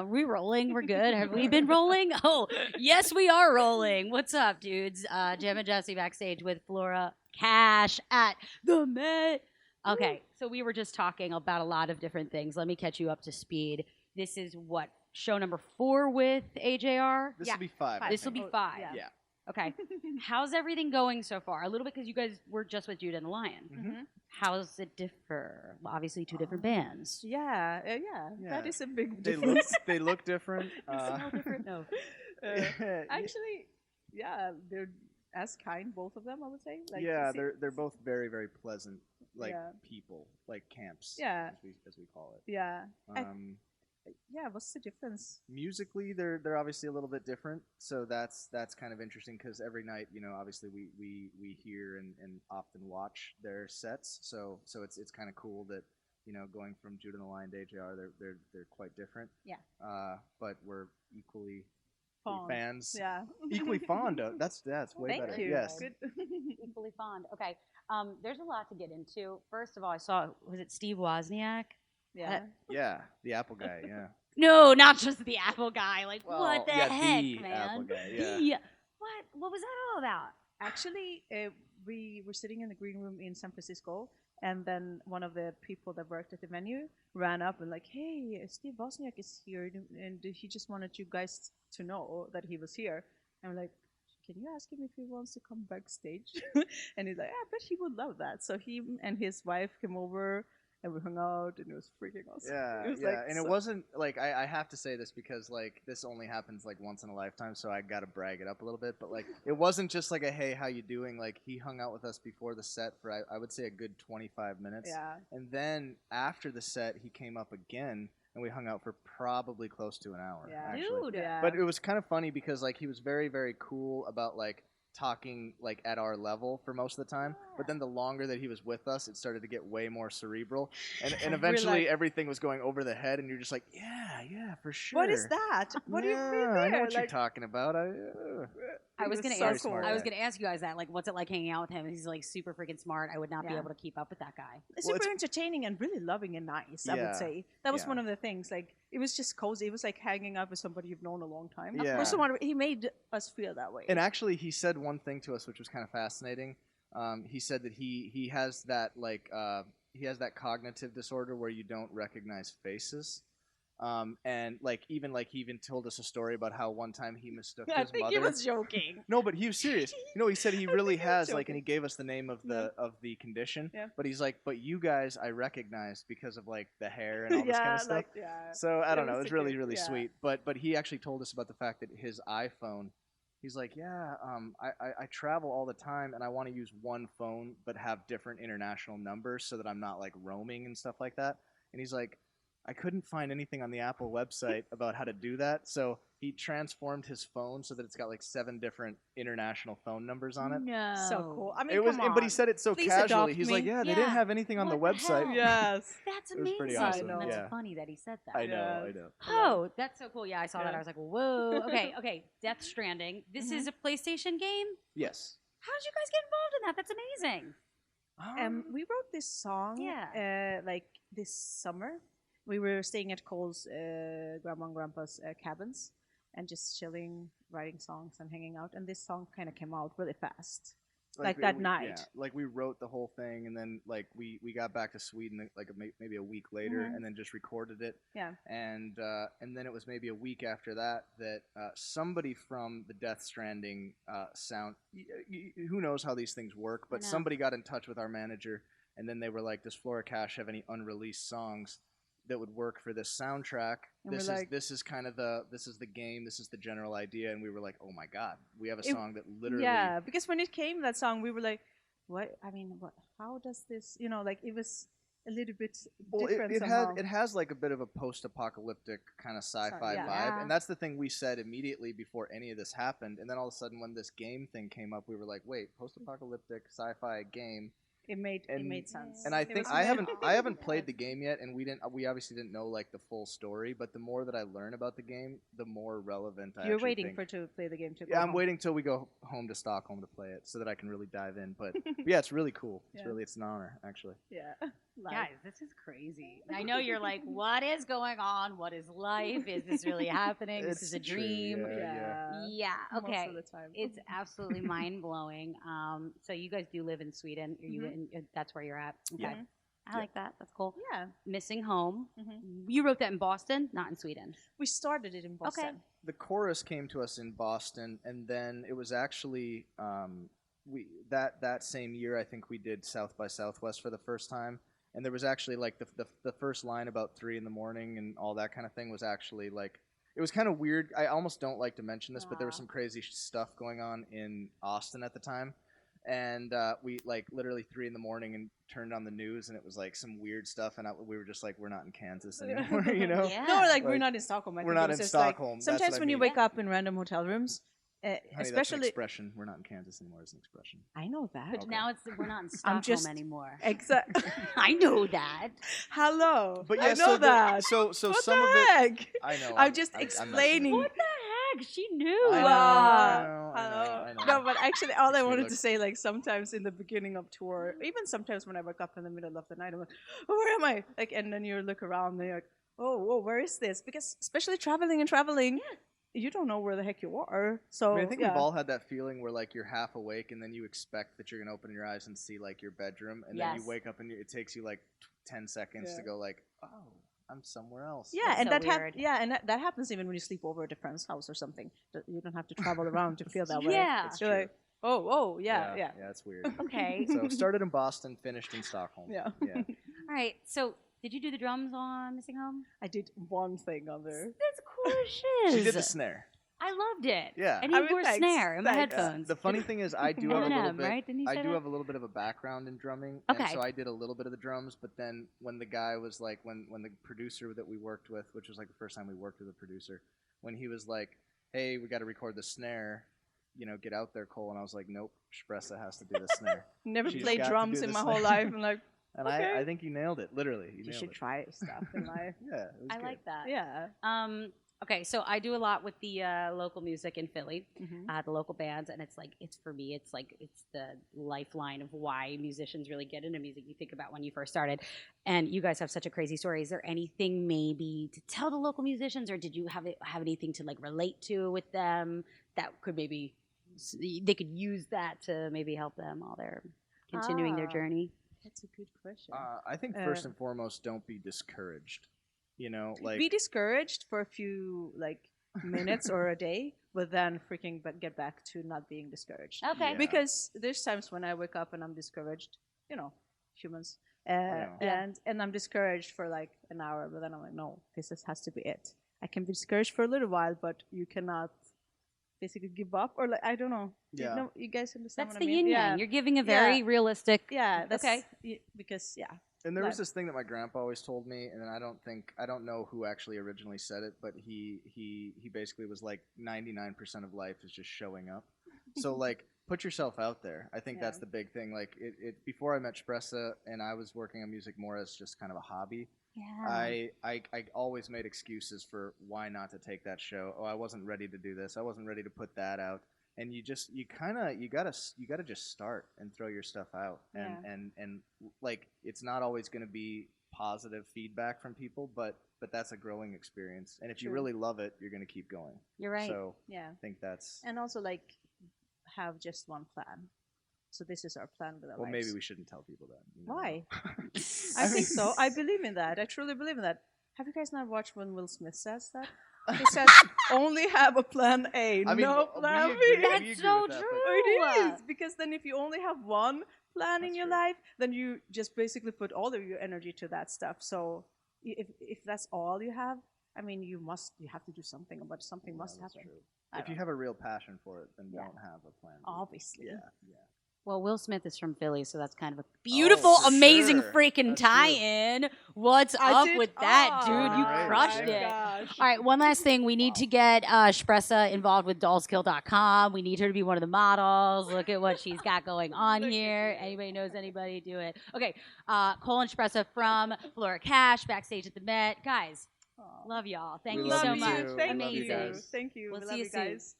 We rolling? We're good. Have we been rolling? Oh, yes, we are rolling. What's up, dudes? Jammin Jessie backstage with Flora Cash at the Met. Okay, so we were just talking about a lot of different things. Let me catch you up to speed. This is what show number 4 with AJR. This will be 5. This will be 5. Yeah. Okay. How's everything going so far? A little bit because you guys were just with Judah and the Lion. Mm-hmm. How's it differ? Well, obviously, 2 different bands. Yeah, that is a big They difference. look they look different. No different. No. Actually, yeah, they're as kind, both of them, I would say. Like, yeah, they're both very very pleasant, like Yeah. people, like camps. Yeah. as we call it. Yeah. Um, What's the difference? musically, they're obviously a little bit different, so that's kind of interesting because every night, obviously we hear and often watch their sets, so it's kind of cool that going from Judah and the Lion to AJR, they're quite different. Yeah. But we're equally Fond. fans. Yeah. Equally fond of. That's way Thank better. you. Yes. Good. Equally fond. Okay. There's a lot to get into. First of all, I saw, was it Steve Wozniak? Yeah. Yeah, the Apple guy. Yeah. No, not just the Apple guy. Like, Well, what the yeah, heck, the man? Apple guy, yeah. What was that all about? Actually, we were sitting in the green room in San Francisco, and then one of the people that worked at the venue ran up and like, "Hey, Steve Wozniak is here, and he just wanted you guys to know that he was here." And I'm like, "Can you ask him if he wants to come backstage?" And he's like, "I bet he would love that." So he and his wife came over, and we hung out, and it was freaking awesome. Yeah, It was yeah, like and it wasn't like I have to say this because like this only happens like once in a lifetime, so I gotta brag it up a little bit. But like it wasn't just like a hey, how you doing? Like he hung out with us before the set for I would say a good 25 minutes, Yeah. and then after the set he came up again and we hung out for probably close to an hour. Yeah. Actually. Dude. Yeah. But it was kind of funny because like he was very very cool about like talking like at our level for most of the time, but then the longer that he was with us it started to get way more cerebral and eventually everything was going over the head and you're just like yeah for sure. What is that? What do you mean there? I know what you're Like, talking about. I was He gonna so ask. smart. I was gonna ask you guys that. Like, what's it like hanging out with him? He's like super freaking smart. I would not be Yeah. able to keep up with that guy. Well, super entertaining and really loving and nice, I Yeah. would say. That was Yeah. one of the things. Like, it was just cozy. It was like hanging out with somebody you've known a long time. Yeah. Or someone, he made us feel that way. And actually he said one thing to us which was kind of fascinating. He said that he has that like he has that cognitive disorder where you don't recognize faces. And like he even told us a story about how one time he mistook I his think mother. he was joking. No, but he was serious. He said he really think he was has like, and he joking. gave us the name of the condition. Yeah. But he's like, but you guys, I recognized because of like the hair and all this yeah, kind of stuff. like, yeah. So I don't know. was It was so really cute, really yeah. sweet. But he actually told us about the fact that his iPhone. He's like, yeah, I travel all the time and I want to use one phone but have different international numbers so that I'm not like roaming and stuff like that. And he's like, I couldn't find anything on the Apple website about how to do that, so he transformed his phone so that it's got like 7 different international phone numbers on it. No. So cool. I mean, It was, come on. but he said it so Please casually. adopt He's me. like, yeah, they Yeah. didn't have anything on the What the website. hell? Yes. That's It was amazing. pretty awesome, That's yeah. funny that he said that. I know, Yeah. I know. Oh, that's so cool. Yeah, I saw that. Yeah. I was like, whoa. Okay. Death Stranding. This is a PlayStation game? Yes. How did you guys get involved in that? That's amazing. We wrote this song like this summer. We were staying at Cole's grandma and grandpa's cabins and just chilling, writing songs and hanging out. And this song kind of came out really fast. Like that night. Yeah, like we wrote the whole thing, and then like we got back to Sweden like maybe a week later, and then just recorded it. Yeah. And then it was maybe a week after that somebody from the Death Stranding sound. Who knows how these things work? But know. somebody got in touch with our manager, and then they were like, "Does Flora Cash have any unreleased songs that would work for this soundtrack?" And This we're is like- this is kind of this is the game. This is the general idea, and we were like, "Oh my god, we have a It- song that literally." Yeah, because when it came, that song, we were like, what? I mean, what? How does this, like it was a little bit Well, different it somehow. has like a bit of a post-apocalyptic kind of sci-fi yeah. vibe, Yeah. and that's the thing we said immediately before any of this happened. And then all of a sudden, when this game thing came up, we were like, "Wait, post-apocalyptic sci-fi game." It made And- sense. And I It think was I good. haven't played the game yet, and we obviously didn't know like the full story. But the more that I learn about the game, the more relevant I You're actually waiting think. for to play the game to go Yeah, I'm home. waiting till we go home to Stockholm to play it so that I can really dive in. But yeah, it's really cool. Yeah. It's an honor actually. Yeah, life. Guys, this is crazy. I know you're like, what is going on? What is life? Is this really happening? This is a It's true, dream. Yeah, Most okay. of the time. It's absolutely mind blowing. So you guys do live in Sweden. That's where you're at. Okay. Yeah. I like that. That's cool. Yeah. Missing home. Mhm. You wrote that in Boston, not in Sweden. We started it in Boston. The chorus came to us in Boston, and then it was actually that same year I think we did South by Southwest for the first time, and there was actually like the first line about 3 in the morning and all that kind of thing was actually like it was kind of weird. I almost don't like to mention this, but there was some crazy stuff going on in Austin at the time. And we like literally 3 in the morning and turned on the news, and it was like some weird stuff, and we were just like, we're not in Kansas anymore, you know? Yeah. No, like we're Like, not in Stockholm. I we're think not it was in just, like, Stockholm. That's sometimes what I when you mean. wake up in random hotel rooms, Honey, that's an especially expression. We're not in Kansas anymore. It's an expression. I know that. But Okay. now we're not in Stockholm just- anymore. Exactly. I know that. Hello. But yeah, I know so that. So What some the of it. heck? I know. I'm just messing explaining. with What the heck? She knew. I know, Wow. I know, I know. No, but actually, all I Makes me wanted look- to say, like, sometimes in the beginning of tour, even sometimes when I wake up in the middle of the night, I'm like, oh, where am I? Like, and then you look around and you're like, oh, whoa, where is this? Because especially traveling, you don't know where the heck you are. So I mean, I think yeah. we've all had that feeling where like you're half awake and then you expect that you're gonna open your eyes and see like your bedroom, and then Yes. you wake up and it takes you like 10 seconds to Yeah. go like, oh, I'm somewhere else. Yeah, Like, and so that weird. and that happens even when you sleep over at a friend's house or something. You don't have to travel around to feel that way. Yeah. It's You're true. like, oh, yeah. Yeah, it's weird. Okay. So started in Boston, finished in Stockholm. Yeah. Yeah. All right. So did you do the drums on Missing Home? I did one thing on there. That's cool as shit. She did the snare. I loved it. Yeah. And you I mean, wore a thanks, snare in my thanks. headphones. The funny thing is, I do have a little Eminem, bit. right? Didn't he I say do that? have a little bit of a background in drumming, Okay. and so I did a little bit of the drums. But then when the guy was like, when the producer that we worked with, which was like the first time we worked with a producer, when he was like, "Hey, we got to record the snare," get out there, Cole. And I was like, "Nope, Espressa has to do the snare." Never She's played got to drums do in the my whole snare. life. I'm like, And Okay. I think you nailed it. Literally, you nailed should it. try stuff in life. Yeah, it was I good. like that. Yeah. Okay, so I do a lot with the local music in Philly, Mhm. the local bands, and it's for me, it's the lifeline of why musicians really get into music. You think about when you first started, and you guys have such a crazy story. Is there anything maybe to tell the local musicians, or did you have anything to like relate to with them that could maybe they could use that to maybe help them while they're continuing their Ah. journey? That's a good question. I think first and foremost, don't be discouraged. Like Be discouraged for a few minutes or a day, but then freaking get back to not being discouraged. Okay. Yeah. Because there's times when I wake up and I'm discouraged. Humans. Yeah. And I'm discouraged for like an hour, but then I'm like, no, has to be it. I can be discouraged for a little while, but you cannot basically give up or I don't know. Yeah. You guys understand That's what the I mean? yin yang. You're giving a very realistic. Yeah, that's Okay. Because And there was But- this thing that my grandpa always told me, and I don't know who actually originally said it, but he basically was like 99% of life is just showing up. So like put yourself out there. I think that's Yeah. the big thing. Like it before I met Spressa and I was working on music more as just kind of a hobby. Yeah. I always made excuses for why not to take that show. Oh, I wasn't ready to do this. I wasn't ready to put that out. And you gotta just start and throw your stuff out. And like it's not always gonna be positive feedback from people, but that's a growing experience. And if you True. really love it, you're gonna keep going. You're right. So yeah. I think that's And also have just one plan. So this is our plan with our well, lives. maybe we shouldn't tell people that. You never Why? know. I think so. I believe in that. I truly believe in that. Have you guys not watched when Will Smith says that? He says, only have a plan A, I mean, no we plan B. agree- we That's agree so with that, but- true. It is, because then if you only have one plan in That's your true. life, then you just basically put all of your energy to that stuff. So if that's all you have, I mean, you have to do something, but something must that's happen. true. I If you don't have a real passion for it, then Yeah. don't have a plan. B. Obviously. Yeah. Well, Will Smith is from Philly, so that's kind of a beautiful, for amazing sure. freaking That's true. tie-in. What's I up did- with that, dude? You Right. crushed Oh my it. Gosh. All right, one last thing. We need to get Espressa involved with dollskill.com. We need her to be one of the models. Look at what she's got going on Look at here. you. Anybody knows anybody, do it. Okay, Cole and Espressa from Flora Cash, Backstage at the Met. Guys, Aw. love y'all. Thank We you love so you much. too. Thank We love you you. Amazing. guys. Thank you. We'll we see love you you soon. guys.